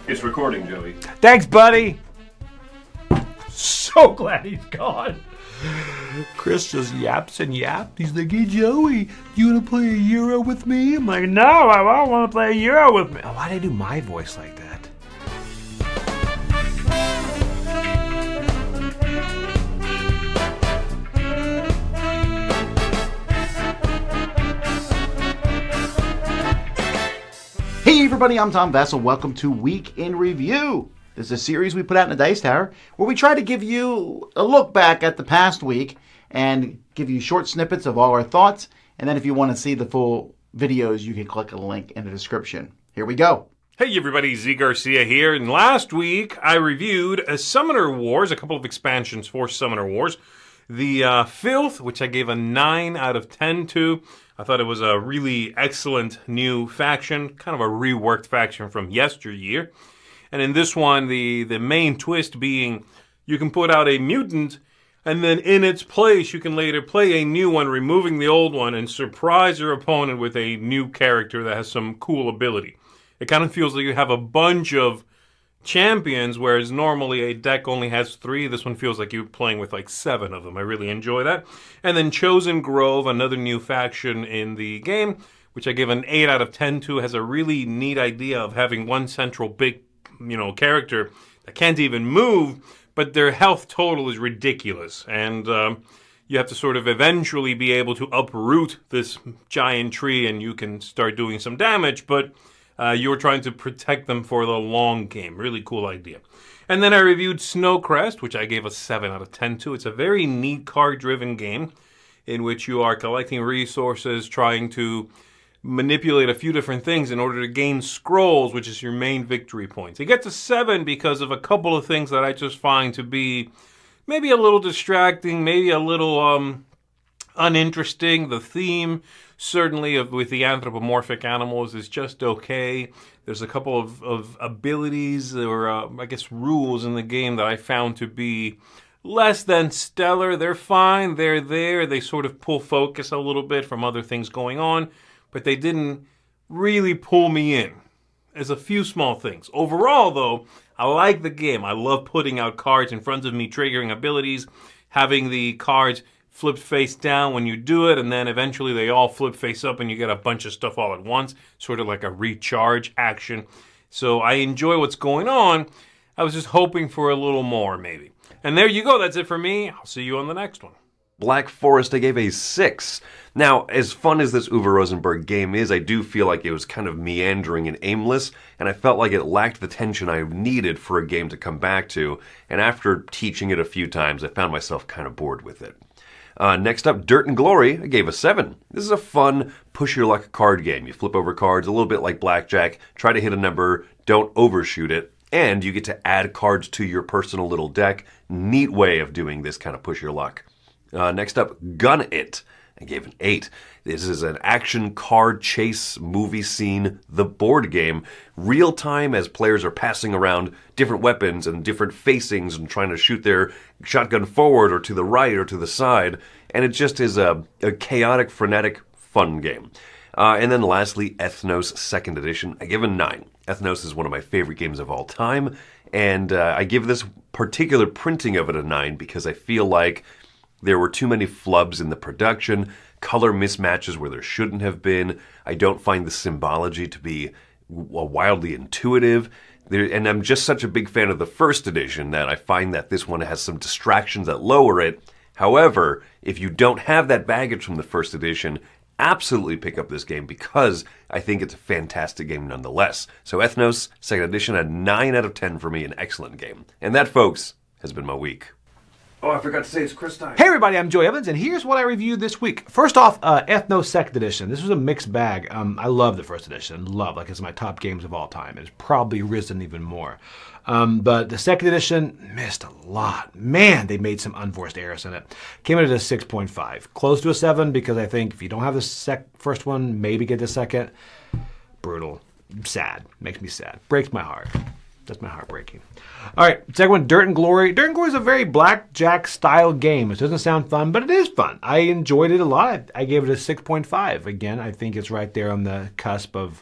It's recording, Joey. Thanks, buddy. So glad he's gone. Chris just yaps and yaps. He's like, hey, Joey, you want to play a Euro with me? I'm like, no, I don't want to play a Euro with me. Oh, why did I do my voice like that? Hey everybody, I'm Tom Vessel. Welcome to Week in Review. This is a series we put out in the Dice Tower where we try to give you a look back at the past week and give you short snippets of all our thoughts. And then if you want to see the full videos, you can click a link in the description. Here we go. Hey everybody, Z Garcia here. And last week I reviewed a Summoner Wars, a couple of expansions for Summoner Wars. The Filth, which I gave a 9 out of 10 to. I thought it was a really excellent new faction, kind of a reworked faction from yesteryear. And in this one, the main twist being you can put out a mutant, and then in its place you can later play a new one, removing the old one, and surprise your opponent with a new character that has some cool ability. It kind of feels like you have a bunch of champions, whereas normally a deck only has 3. This one feels like you're playing with like 7 of them. I really enjoy that. And then Chosen Grove, another new faction in the game, which I give an 8 out of 10 to, has a really neat idea of having one central big, character that can't even move, but their health total is ridiculous. And you have to sort of eventually be able to uproot this giant tree and you can start doing some damage, but you were trying to protect them for the long game. Really cool idea. And then I reviewed Snowcrest, which I gave a 7 out of 10 to. It's a very neat card-driven game in which you are collecting resources, trying to manipulate a few different things in order to gain scrolls, which is your main victory points. It gets a 7 because of a couple of things that I just find to be maybe a little distracting, maybe a little uninteresting. The theme, certainly, with the anthropomorphic animals is just okay. There's a couple of abilities or, rules in the game that I found to be less than stellar. They're fine. They're there. They sort of pull focus a little bit from other things going on, but they didn't really pull me in. There's a few small things. Overall, though, I like the game. I love putting out cards in front of me, triggering abilities, having the cards flip face down when you do it, and then eventually they all flip face up and you get a bunch of stuff all at once, sort of like a recharge action. So I enjoy what's going on. I was just hoping for a little more, maybe. And there you go. That's it for me. I'll see you on the next one. Black Forest, I gave a 6. Now, as fun as this Uwe Rosenberg game is, I do feel like it was kind of meandering and aimless, and I felt like it lacked the tension I needed for a game to come back to, and after teaching it a few times, I found myself kind of bored with it. Next up, Dirt and Glory, I gave a 7. This is a fun, push-your-luck card game. You flip over cards, a little bit like blackjack, try to hit a number, don't overshoot it, and you get to add cards to your personal little deck. Neat way of doing this kind of push-your-luck. Next up, Gun It. I gave an 8. This is an action card chase movie scene, the board game, real time as players are passing around different weapons and different facings and trying to shoot their shotgun forward or to the right or to the side. And it just is a chaotic, frenetic, fun game. And then lastly, Ethnos 2nd Edition. I give a 9. Ethnos is one of my favorite games of all time. And I give this particular printing of it a 9 because I feel like there were too many flubs in the production, color mismatches where there shouldn't have been. I don't find the symbology to be wildly intuitive. And I'm just such a big fan of the 1st edition that I find that this one has some distractions that lower it. However, if you don't have that baggage from the 1st edition, absolutely pick up this game because I think it's a fantastic game nonetheless. So Ethnos, 2nd edition, a 9 out of 10 for me, an excellent game. And that, folks, has been my week. Oh, I forgot to say it's Chris time. Hey everybody, I'm Joey Evans, and here's what I reviewed this week. First off, Ethnos 2nd Edition. This was a mixed bag. I love the 1st edition. It's my top games of all time. It's probably risen even more. But the 2nd edition missed a lot. Man, they made some unforced errors in it. Came in at a 6.5. Close to a 7 because I think if you don't have the first one, maybe get the second. Brutal. Sad. Makes me sad. Breaks my heart. That's my heart breaking. All right, second one, Dirt and Glory. Dirt and Glory is a very blackjack-style game. It doesn't sound fun, but it is fun. I enjoyed it a lot. I gave it a 6.5. Again, I think it's right there on the cusp of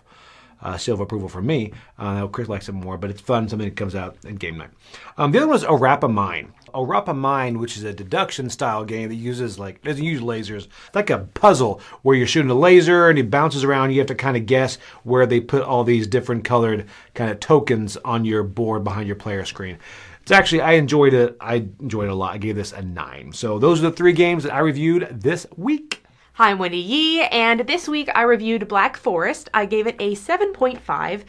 seal of approval from me. I know Chris likes it more, but it's fun, something that comes out in game night. The other one is Orapa Mine. Orapa Mine, which is a deduction style game that uses doesn't use lasers. It's like a puzzle where you're shooting a laser and it bounces around. You have to kind of guess where they put all these different colored kind of tokens on your board behind your player screen. It's actually, I enjoyed it. I enjoyed it a lot. I gave this a 9. So those are the 3 games that I reviewed this week. Hi, I'm Wendy Yee, and this week I reviewed Black Forest. I gave it a 7.5,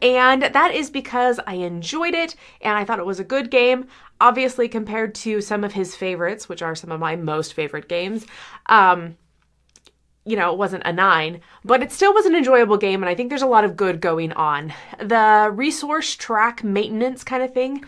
and that is because I enjoyed it, and I thought it was a good game. Obviously, compared to some of his favorites, which are some of my most favorite games, it wasn't a 9, but it still was an enjoyable game, and I think there's a lot of good going on. The resource track maintenance kind of thing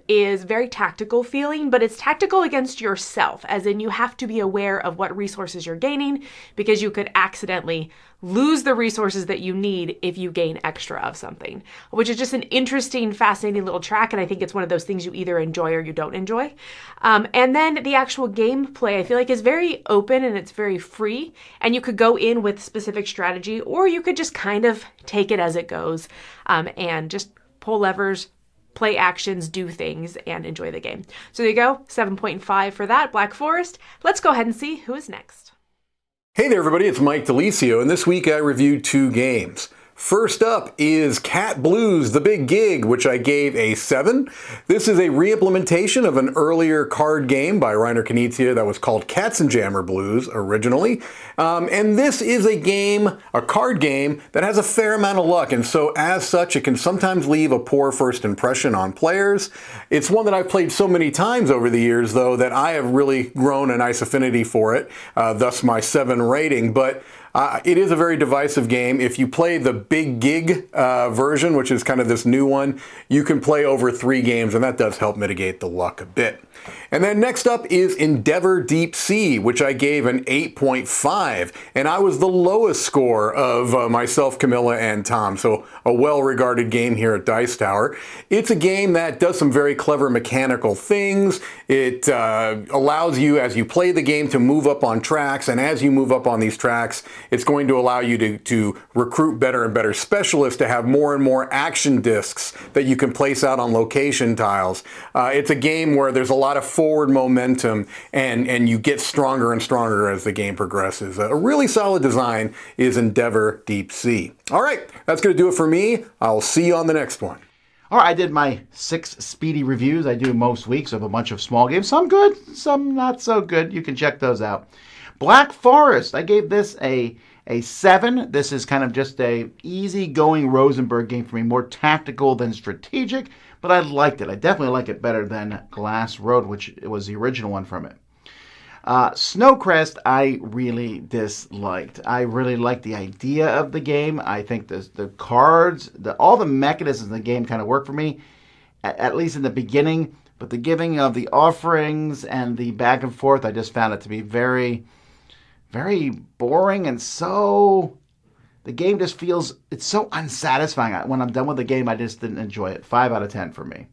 is very tactical feeling, but it's tactical against yourself, as in you have to be aware of what resources you're gaining, because you could accidentally lose the resources that you need if you gain extra of something, which is just an interesting, fascinating little track, and I think it's one of those things you either enjoy or you don't enjoy. And then the actual gameplay, I feel like, is very open and it's very free, and you could go in with specific strategy, or you could just kind of take it as it goes, and just pull levers, play actions, do things, and enjoy the game. So there you go, 7.5 for that, Black Forest. Let's go ahead and see who is next. Hey there everybody, it's Mike DeLisio, and this week I reviewed 2 games. First up is Cat Blues: The Big Gig, which I gave a 7. This is a re-implementation of an earlier card game by Reiner Knizia that was called Katzenjammer Blues originally. And this is a card game that has a fair amount of luck, and so as such it can sometimes leave a poor first impression on players. It's one that I've played so many times over the years, though, that I have really grown a nice affinity for it, thus my 7 rating. But it is a very divisive game. If you play the Big Gig version, which is kind of this new one, you can play over 3 games, and that does help mitigate the luck a bit. And then next up is Endeavor Deep Sea, which I gave an 8.5, and I was the lowest score of myself, Camilla, and Tom, so a well-regarded game here at Dice Tower. It's a game that does some very clever mechanical things. It allows you, as you play the game, to move up on tracks, and as you move up on these tracks, it's going to allow you to recruit better and better specialists, to have more and more action discs that you can place out on location tiles. It's a game where there's a lot of forward momentum, and you get stronger and stronger as the game progresses. A really solid design is Endeavor Deep Sea. All right, that's going to do it for me. I'll see you on the next one. All right, I did my 6 speedy reviews I do most weeks of a bunch of small games. Some good, some not so good. You can check those out. Black Forest, I gave this a 7. This is kind of just a easy-going Rosenberg game for me, more tactical than strategic, but I liked it. I definitely like it better than Glass Road, which was the original one from it. Snowcrest, I really disliked. I really liked the idea of the game. I think the cards, all the mechanisms in the game kind of work for me, at least in the beginning, but the giving of the offerings and the back and forth, I just found it to be very, very boring, and so the game just feels, it's so unsatisfying. When I'm done with the game, I just didn't enjoy it. 5 out of 10 for me.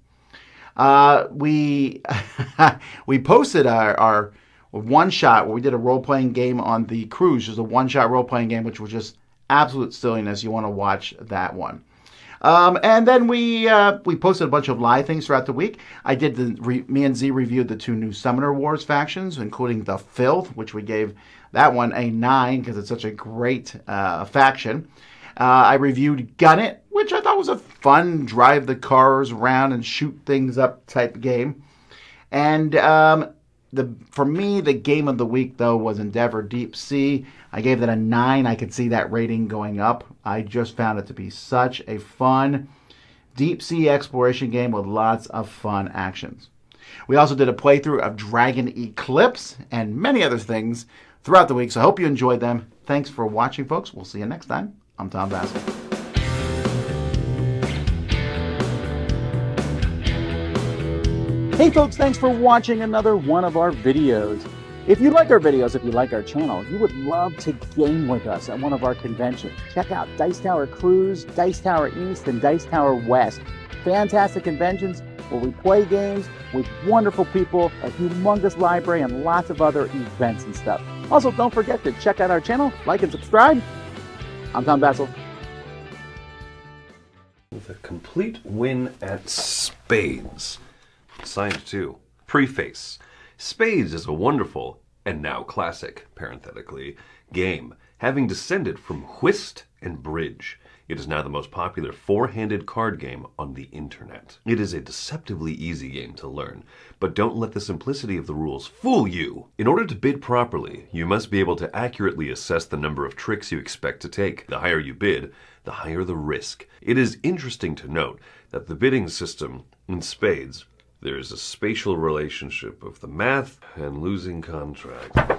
We posted our one-shot where we did a role-playing game on the cruise. It was a one-shot role-playing game, which was just absolute silliness. You want to watch that one. And then we posted a bunch of live things throughout the week. I did me and Z reviewed the 2 new Summoner Wars factions, including the Filth, which we gave that one a 9 because it's such a great faction. I reviewed Gun It, which I thought was a fun drive the cars around and shoot things up type game. And for me, the game of the week, though, was Endeavor Deep Sea. I gave that a 9. I could see that rating going up. I just found it to be such a fun deep sea exploration game with lots of fun actions. We also did a playthrough of Dragon Eclipse and many other things throughout the week, so I hope you enjoyed them. Thanks for watching, folks. We'll see you next time. I'm Tom Vassell. Hey folks, thanks for watching another one of our videos. If you like our videos, if you like our channel, you would love to game with us at one of our conventions. Check out Dice Tower Cruise, Dice Tower East, and Dice Tower West. Fantastic conventions where we play games with wonderful people, a humongous library, and lots of other events and stuff. Also, don't forget to check out our channel, like and subscribe. I'm Tom Vassell. The complete win at spades. Signed too. Preface. Spades is a wonderful, and now classic, parenthetically, game, having descended from whist and bridge. It is now the most popular four-handed card game on the internet. It is a deceptively easy game to learn, but don't let the simplicity of the rules fool you. In order to bid properly, you must be able to accurately assess the number of tricks you expect to take. The higher you bid, the higher the risk. It is interesting to note that the bidding system in spades, there is a spatial relationship of the math and losing contract.